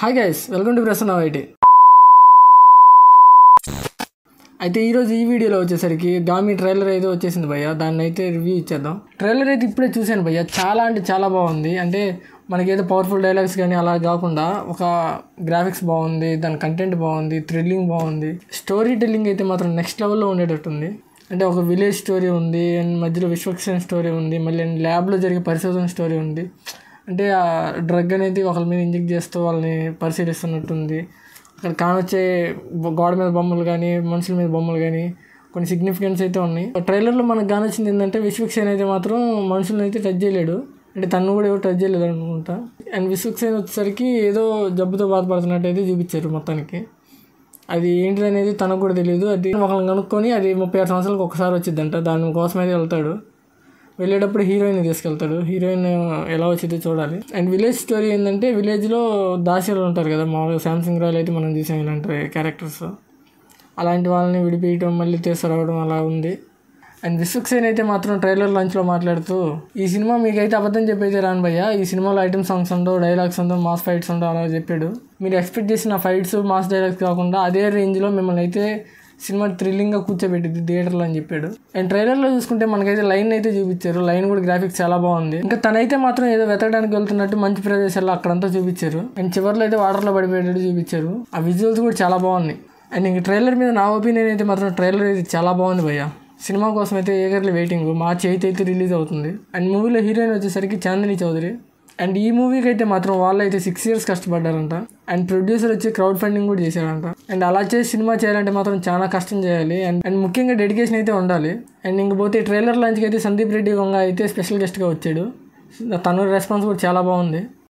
Hi guys, welcome to Prasanna IT. అయితే ఈరోజు ఈ వీడియోలో వచ్చేసరికి గామి ట్రైలర్ అయితే వచ్చేసింది భయ్య. దాన్ని అయితే రివ్యూ ఇచ్చేద్దాం. ట్రైలర్ అయితే ఇప్పుడే చూశాను భయ్య. చాలా అంటే చాలా బాగుంది. అంటే మనకైతే పవర్ఫుల్ డైలాగ్స్ కానీ అలా కాకుండా ఒక గ్రాఫిక్స్ బాగుంది, దాని కంటెంట్ బాగుంది, థ్రిల్లింగ్ బాగుంది, స్టోరీ టెల్లింగ్ అయితే మాత్రం నెక్స్ట్ లెవెల్లో ఉండేటట్టుంది. అంటే ఒక విలేజ్ స్టోరీ ఉంది, అండ్ మధ్యలో విశ్వక్సేన్ స్టోరీ ఉంది, మళ్ళీ ల్యాబ్లో జరిగే పరిశోధన స్టోరీ ఉంది. అంటే ఆ డ్రగ్ అనేది ఒకరి మీద ఇంజెక్ట్ చేస్తూ వాళ్ళని పరిశీలిస్తున్నట్టుంది. అక్కడ కానొచ్చే గోడ మీద బొమ్మలు కానీ, మనుషుల మీద బొమ్మలు కానీ కొన్ని సిగ్నిఫికెన్స్ అయితే ఉన్నాయి. ట్రైలర్లో మనకు కానొచ్చింది ఏంటంటే విశ్వక్సేన్ అయితే మాత్రం మనుషులను అయితే టచ్ చేయలేడు. అంటే తను కూడా ఎవరు టచ్ చేయలేదు అనుకుంటా. అండ్ విశ్వక్సేన్ వచ్చేసరికి ఏదో జబ్బుతో బాధపడుతున్నట్టు అయితే చూపించారు మొత్తానికి. అది ఏంటిది అనేది తనకు కూడా తెలియదు. అది ఒకరిని కనుక్కొని అది 36 సంవత్సరాలకు ఒకసారి వచ్చిందంట. దానికోసం అయితే వెళ్తాడు. వెళ్ళేటప్పుడు హీరోయిన్ తీసుకెళ్తాడు. హీరోయిన్ ఎలా వచ్చిందో చూడాలి. అండ్ విలేజ్ స్టోరీ ఏంటంటే విలేజ్లో దాసీలు ఉంటారు కదా, మామూలుగా శాంసంగ్ రాయల్ అయితే మనం చూసాం ఇలాంటి క్యారెక్టర్స్. అలాంటి వాళ్ళని విడిపించడం, మళ్ళీ తీసుకురావడం అలా ఉంది. అండ్ విశ్వక్సేన్ అయితే మాత్రం ట్రైలర్ లంచ్లో మాట్లాడుతూ, ఈ సినిమా మీకైతే అబద్ధం చెప్పైతే రాను భయ్య, ఈ సినిమాలో ఐటమ్ సాంగ్స్ ఉండవు, డైలాగ్స్ ఉండవు, మాస్ ఫైట్స్ ఉండవు అలా చెప్పాడు. మీరు ఎక్స్పెక్ట్ చేసిన ఫైట్స్, మాస్ డైలాగ్స్ కాకుండా అదే రేంజ్లో మిమ్మల్ని అయితే సినిమా థ్రిల్లింగ్గా కూర్చోబెట్టింది థియేటర్లో అని చెప్పాడు. అండ్ ట్రైలర్లో చూసుకుంటే మనకైతే లైన్ అయితే చూపించారు. లైన్ కూడా గ్రాఫిక్స్ చాలా బాగుంది. ఇంకా తనైతే మాత్రం ఏదో వెతకడానికి వెళ్తున్నట్టు మంచి ప్రదేశాల్లో అక్కడంతా చూపించారు. అండ్ చివరిలో అయితే వాటర్లో పడిపోయేటట్టు చూపించారు. ఆ విజువల్స్ కూడా చాలా బాగున్నాయి. అండ్ ఇంక ట్రైలర్ మీద నా ఒపీనియన్ అయితే మాత్రం ట్రైలర్ అయితే చాలా బాగుంది భయ్య. సినిమా కోసం అయితే ఏగర్లీ వెయిటింగ్. మార్చి 8 అయితే రిలీజ్ అవుతుంది. అండ్ మూవీలో హీరోయిన్ వచ్చేసరికి చాందిని చౌదరి. అండ్ ఈ మూవీకి అయితే మాత్రం వాళ్ళు అయితే 6 years కష్టపడ్డారంట. అండ్ ప్రొడ్యూసర్ వచ్చి క్రౌడ్ ఫండింగ్ కూడా చేశారంట. అండ్ అలా చేసి సినిమా చేయాలంటే మాత్రం చాలా కష్టం చేయాలి. అండ్ ముఖ్యంగా డెడికేషన్ అయితే ఉండాలి. అండ్ ఇంకపోతే ట్రైలర్ లాంచ్కి అయితే సందీప్ రెడ్డి గంగ అయితే స్పెషల్ గెస్ట్గా వచ్చాడు. తన రెస్పాన్స్ కూడా చాలా బాగుంది.